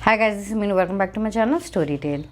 Hi guys, this is Meenu. Welcome back to my channel Storytale.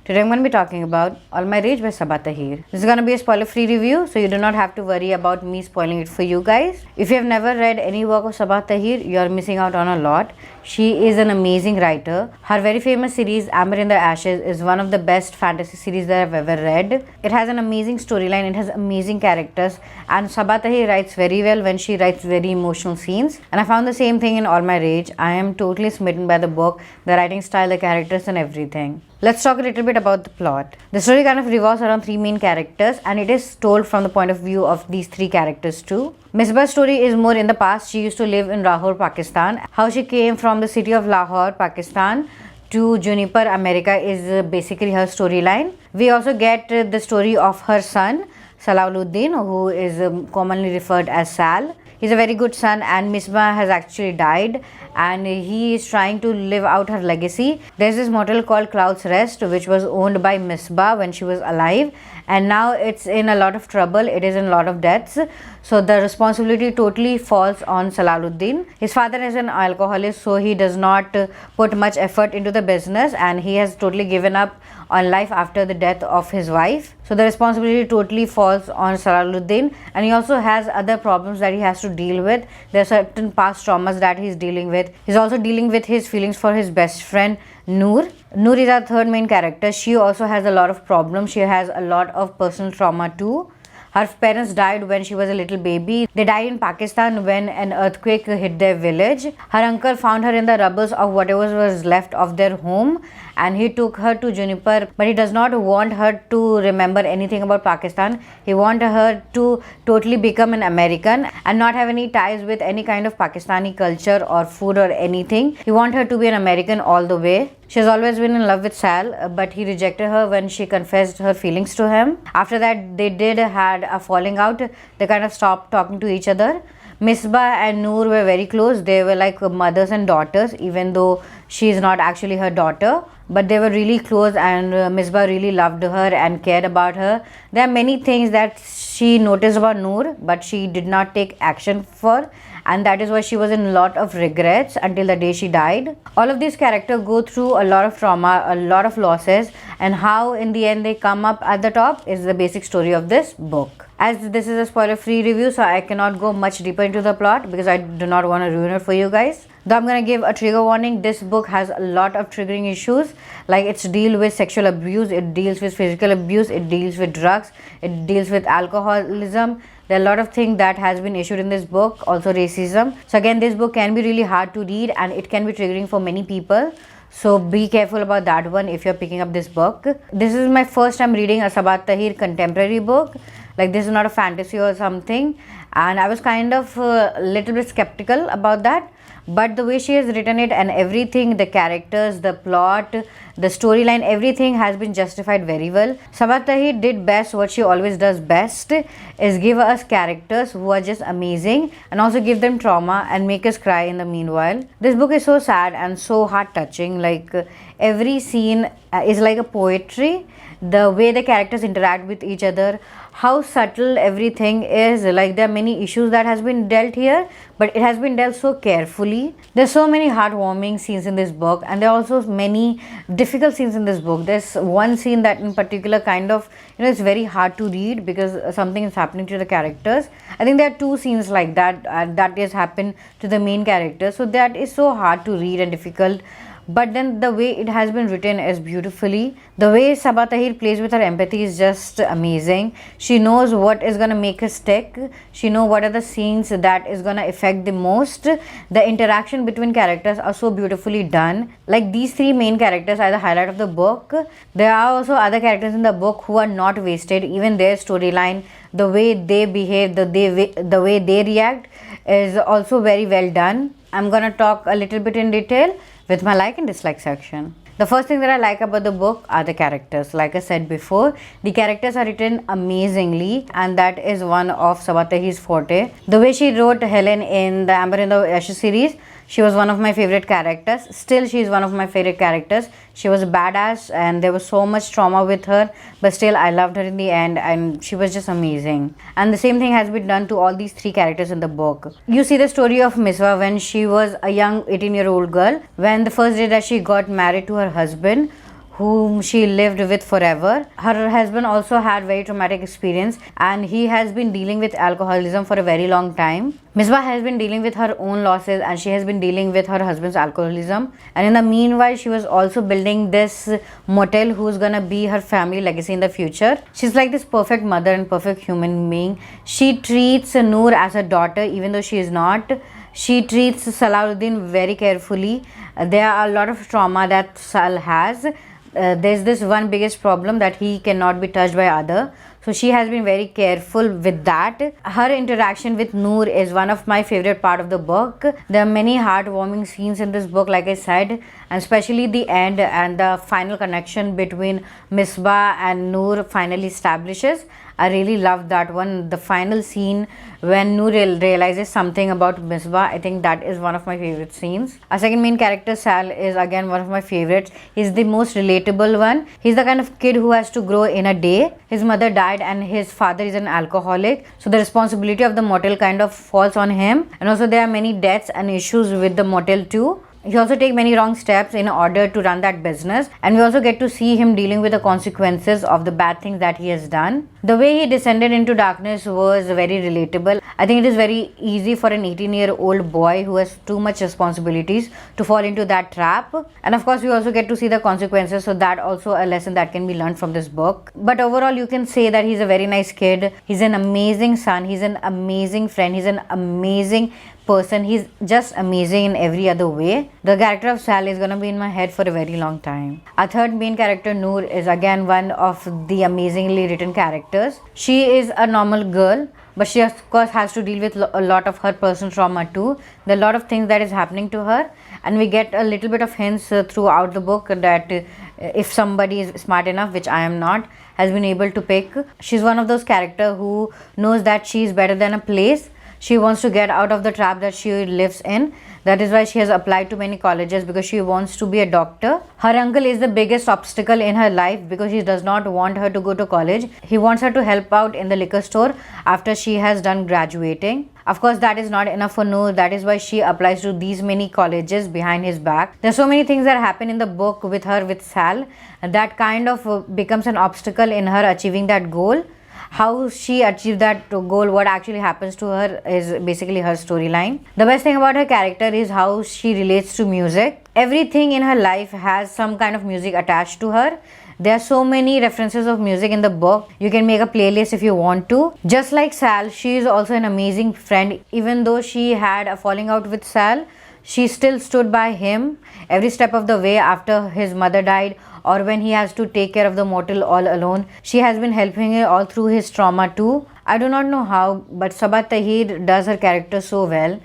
Today I'm going to be talking about All My Rage by Sabaa Tahir. This is going to be a spoiler-free review, so you do not have to worry about me spoiling it for you guys. If you have never read any work of Sabaa Tahir, you are missing out on a lot. She is an amazing writer. Her very famous series Amber in the Ashes is one of the best fantasy series that I've ever read. It has an amazing storyline, it has amazing characters, and Sabaa Tahir writes very well when she writes very emotional scenes. And I found the same thing in All My Rage. I am totally smitten by the book, the writing style, the characters and everything. Let's talk a little bit about the plot. The story kind of revolves around three main characters, and it is told from the point of view of these three characters too. Misbah's story is more in the past. She used to live in Lahore, Pakistan. How she came from the city of Lahore, Pakistan to Juniper, America is basically her storyline. We also get the story of her son, Salahuddin, who is commonly referred as Sal. He's a very good son, and Misbah has actually died and he is trying to live out her legacy. There's this motel called Cloud's Rest which was owned by Misbah when she was alive, and now it's in a lot of trouble. It is in a lot of debts, so the responsibility totally falls on Salahuddin. His father is an alcoholic, so he does not put much effort into the business, and he has totally given up on life after the death of his wife. So the responsibility totally falls on Salahuddin, and he also has other problems that he has to deal with. There are certain past traumas that he's dealing with. He's also dealing with his feelings for his best friend Noor. Noor is our third main character. She also has a lot of problems. She has a lot of personal trauma too. Her parents died when she was a little baby. They died in Pakistan when an earthquake hit their village. Her uncle found her in the rubbles of whatever was left of their home, and he took her to Juniper, but he does not want her to remember anything about Pakistan. He wants her to totally become an American and not have any ties with any kind of Pakistani culture or food or anything. He wants her to be an American all the way. She has always been in love with Sal, but he rejected her when she confessed her feelings to him. After that, they had a falling out. They kind of stopped talking to each other. Misbah and Noor were very close. They were like mothers and daughters, even though she is not actually her daughter. But they were really close, and Misbah really loved her and cared about her. There are many things that she noticed about Noor, but she did not take action for, and that is why she was in a lot of regrets until the day she died. All of these characters go through a lot of trauma, a lot of losses, and how in the end they come up at the top is the basic story of this book. As this is a spoiler-free review, so I cannot go much deeper into the plot because I do not want to ruin it for you guys. Though I'm going to give a trigger warning. This book has a lot of triggering issues, like it's deal with sexual abuse, it deals with physical abuse, it deals with drugs, it deals with alcoholism. There are a lot of things that has been issued in this book, also racism. So again, this book can be really hard to read and it can be triggering for many people. So be careful about that one if you're picking up this book. This is my first time reading a Sabaa Tahir contemporary book. Like, this is not a fantasy or something, and I was kind of a little bit skeptical about that. But the way she has written it and everything, the characters, the plot, the storyline, everything has been justified very well. Sabaa Tahir did best what she always does best, is give us characters who are just amazing and also give them trauma and make us cry in the meanwhile. This book is so sad and so heart touching. Like, every scene is like a poetry. The way the characters interact with each other, how subtle everything is. Like, there are many issues that has been dealt here, but it has been dealt so carefully. There's so many heartwarming scenes in this book, and there are also many difficult scenes in this book. There's one scene that in particular kind of, it's very hard to read because something is happening to the characters. I think there are two scenes like that that has happened to the main character, so that is so hard to read and difficult. But then the way it has been written is beautifully. The way Sabaa Tahir plays with her empathy is just amazing. She knows what is going to make her stick. She knows what are the scenes that is going to affect the most. The interaction between characters are so beautifully done. Like, these three main characters are the highlight of the book. There are also other characters in the book who are not wasted. Even their storyline, the way they behave, the way they react is also very well done. I'm going to talk a little bit in detail with my like and dislike section. The first thing that I like about the book are the characters. Like I said before, the characters are written amazingly, and that is one of Sabaa Tahir's forte. The way she wrote Helen in the Amber in the Ashes series, She was one of my favorite characters. Still, she is one of my favorite characters. She was a badass and there was so much trauma with her, but still I loved her in the end and she was just amazing. And the same thing has been done to all these three characters in the book. You see the story of Miswa when she was a young 18-year-old girl, when the first day that she got married to her husband, whom she lived with forever. Her husband also had very traumatic experience and he has been dealing with alcoholism for a very long time. Misbah has been dealing with her own losses and she has been dealing with her husband's alcoholism. And in the meanwhile, she was also building this motel who's gonna be her family legacy in the future. She's like this perfect mother and perfect human being. She treats Noor as her daughter even though she is not. She treats Salahuddin very carefully. There are a lot of trauma that Sal has. There's this one biggest problem that he cannot be touched by other, so she has been very careful with that. Her interaction with Noor is one of my favorite part of the book. There are many heartwarming scenes in this book, like I said, and especially the end and the final connection between Misbah and Noor finally establishes. I really love that one. The final scene when Noor realizes something about Misbah, I think that is one of my favorite scenes. Our second main character, Sal, is again one of my favorites. He's the most relatable one. He's the kind of kid who has to grow in a day. His mother died and his father is an alcoholic. So the responsibility of the motel kind of falls on him. And also there are many deaths and issues with the motel too. He also takes many wrong steps in order to run that business, and we also get to see him dealing with the consequences of the bad things that he has done. The way he descended into darkness was very relatable. I think it is very easy for an 18-year-old boy who has too much responsibilities to fall into that trap. And of course, we also get to see the consequences, so that also a lesson that can be learned from this book. But overall, you can say that he's a very nice kid. He's an amazing son. He's an amazing friend. He's an amazing person. He's just amazing in every other way. The character of Sal is gonna be in my head for a very long time. Our third main character, Noor, is again one of the amazingly written characters. She is a normal girl, but she of course has to deal with a lot of her personal trauma too. There are a lot of things that is happening to her, and we get a little bit of hints throughout the book that if somebody is smart enough, which I am not, has been able to pick. She's one of those characters who knows that she is better than a place. She wants to get out of the trap that she lives in. That is why she has applied to many colleges, because she wants to be a doctor. Her uncle is the biggest obstacle in her life because he does not want her to go to college. He wants her to help out in the liquor store after she has done graduating. Of course, that is not enough for Noor. That is why she applies to these many colleges behind his back. There are so many things that happen in the book with her, with Sal, that kind of becomes an obstacle in her achieving that goal. How she achieved that goal, what actually happens to her, is basically her storyline. The best thing about her character is how she relates to music. Everything in her life has some kind of music attached to her. There are so many references of music in the book. You can make a playlist if you want to. Just like Sal, she is also an amazing friend. Even though she had a falling out with Sal, she still stood by him every step of the way after his mother died, or when he has to take care of the motel all alone. She has been helping him all through his trauma too. I do not know how, but Sabaa Tahir does her character so well.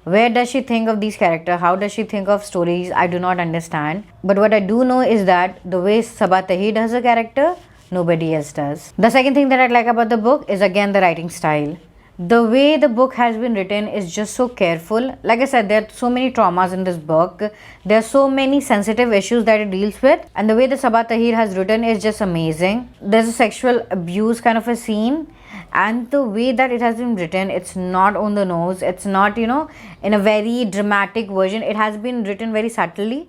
Where does she think of these characters? How does she think of stories? I do not understand. But what I do know is that the way Sabaa Tahir does her character, nobody else does. The second thing that I like about the book is again the writing style. The way the book has been written is just so careful. Like I said, there are so many traumas in this book. There are so many sensitive issues that it deals with. And the way the Sabaa Tahir has written is just amazing. There's a sexual abuse kind of a scene. And the way that it has been written, it's not on the nose. It's not, in a very dramatic version. It has been written very subtly.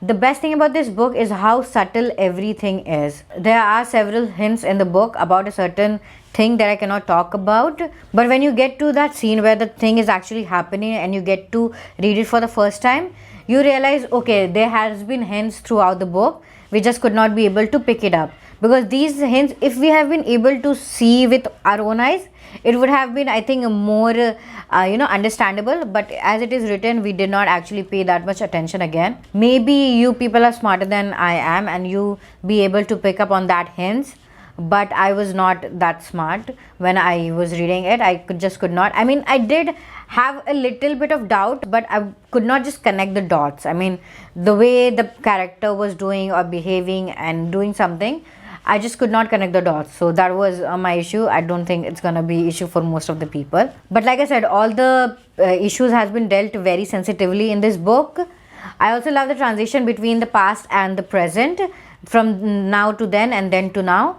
The best thing about this book is how subtle everything is. There are several hints in the book about a certain thing that I cannot talk about. But when you get to that scene where the thing is actually happening and you get to read it for the first time, you realize, okay, there has been hints throughout the book. We just could not be able to pick it up. Because these hints, if we have been able to see with our own eyes, it would have been, I think, more, understandable. But as it is written, we did not actually pay that much attention again. Maybe you people are smarter than I am and you be able to pick up on that hints. But I was not that smart when I was reading it. I could not. I mean, I did have a little bit of doubt, but I could not just connect the dots. I mean, the way the character was doing or behaving and doing something, I just could not connect the dots. So that was my issue. I don't think it's gonna be issue for most of the people. But like I said, all the issues has been dealt very sensitively in this book. I also love the transition between the past and the present, from now to then and then to now.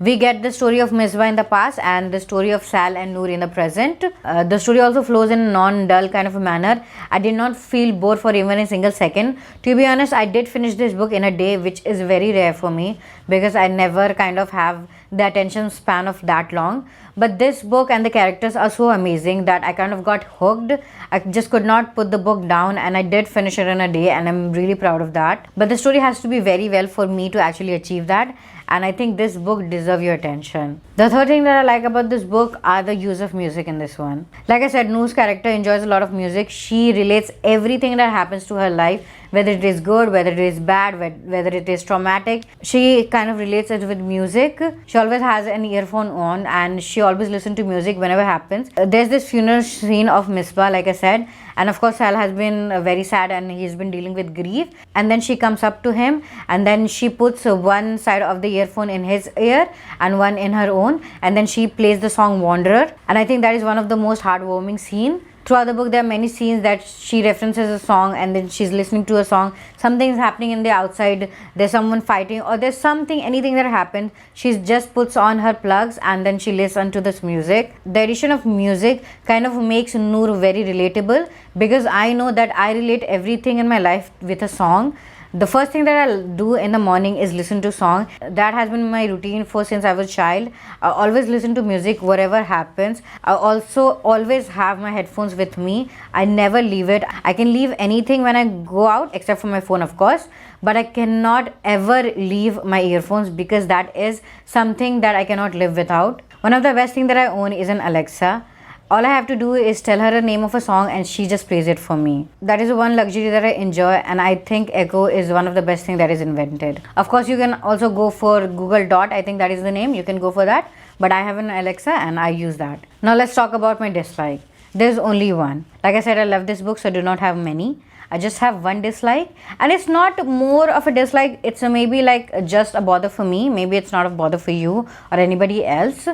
We get the story of Misbah in the past and the story of Sal and Noor in the present. The story also flows in a non-dull kind of a manner. I did not feel bored for even a single second. To be honest, I did finish this book in a day, which is very rare for me because I never kind of have the attention span of that long. But this book and the characters are so amazing that I kind of got hooked. I just could not put the book down, and I did finish it in a day, and I'm really proud of that. But the story has to be very well for me to actually achieve that, and I think this book deserves your attention. The third thing that I like about this book are the use of music in this one. Like I said, Noor's character enjoys a lot of music. She relates everything that happens to her life, whether it is good, whether it is bad, whether it is traumatic. She kind of relates it with music. She always has an earphone on and she always listens to music whenever happens. There's this funeral scene of Misbah, like I said, and of course Sal has been very sad and he's been dealing with grief, and then she comes up to him and then she puts one side of the earphone in his ear and one in her own, and then she plays the song Wanderer, and I think that is one of the most heartwarming scene. Throughout the book, there are many scenes that she references a song and then she's listening to a song. Something is happening in the outside. There's someone fighting or there's something, anything that happened. She just puts on her plugs and then she listens to this music. The addition of music kind of makes Noor very relatable because I know that I relate everything in my life with a song. The first thing that I'll do in the morning is listen to song. That has been my routine for since I was a child. I always listen to music whatever happens. I also always have my headphones with me. I never leave it. I can leave anything when I go out except for my phone, of course, but I cannot ever leave my earphones because that is something that I cannot live without. One of the best thing that I own is an Alexa. All I have to do is tell her a name of a song and she just plays it for me. That is one luxury that I enjoy, and I think Echo is one of the best things that is invented. Of course, you can also go for Google Dot. I think that is the name. You can go for that. But I have an Alexa and I use that. Now let's talk about my dislike. There's only one. Like I said, I love this book, so I do not have many. I just have one dislike, and it's not more of a dislike. It's maybe like just a bother for me. Maybe it's not a bother for you or anybody else.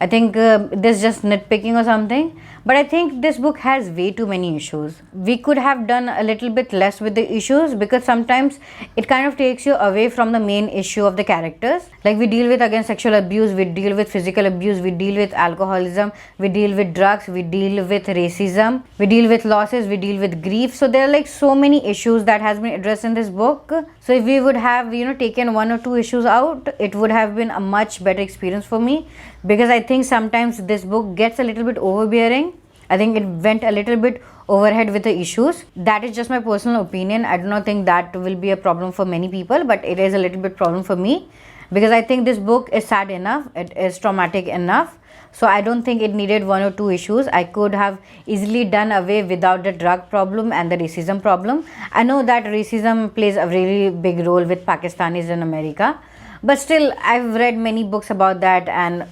I think this is just nitpicking or something, but I think this book has way too many issues. We could have done a little bit less with the issues because sometimes it kind of takes you away from the main issue of the characters. Like we deal with again sexual abuse, we deal with physical abuse, we deal with alcoholism, we deal with drugs, we deal with racism, we deal with losses, we deal with grief. So there are like so many issues that has been addressed in this book. So if we would have taken one or two issues out, it would have been a much better experience for me, because I think sometimes this book gets a little bit overbearing. I think it went a little bit overhead with the issues. That is just my personal opinion. I do not think that will be a problem for many people, but it is a little bit problem for me because I think this book is sad enough, it is traumatic enough. So I don't think it needed one or two issues. I could have easily done away without the drug problem and the racism problem. I know that racism plays a really big role with Pakistanis in America, but still I've read many books about that and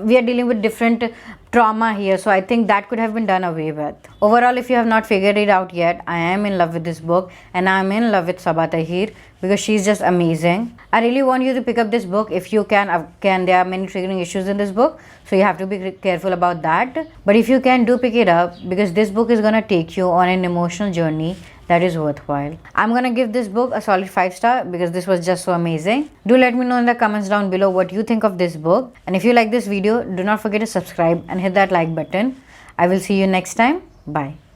we are dealing with different trauma here, so I think that could have been done away with. Overall, if you have not figured it out yet, I am in love with this book and I am in love with Sabaa Tahir because she's just amazing. I really want you to pick up this book if you can. There are many triggering issues in this book, so you have to be careful about that. But if you can, do pick it up because this book is gonna take you on an emotional journey that is worthwhile. I'm gonna give this book a solid 5-star because this was just so amazing. Do let me know in the comments down below what you think of this book, and if you like this video, do not forget to subscribe and hit that like button. I will see you next time. Bye.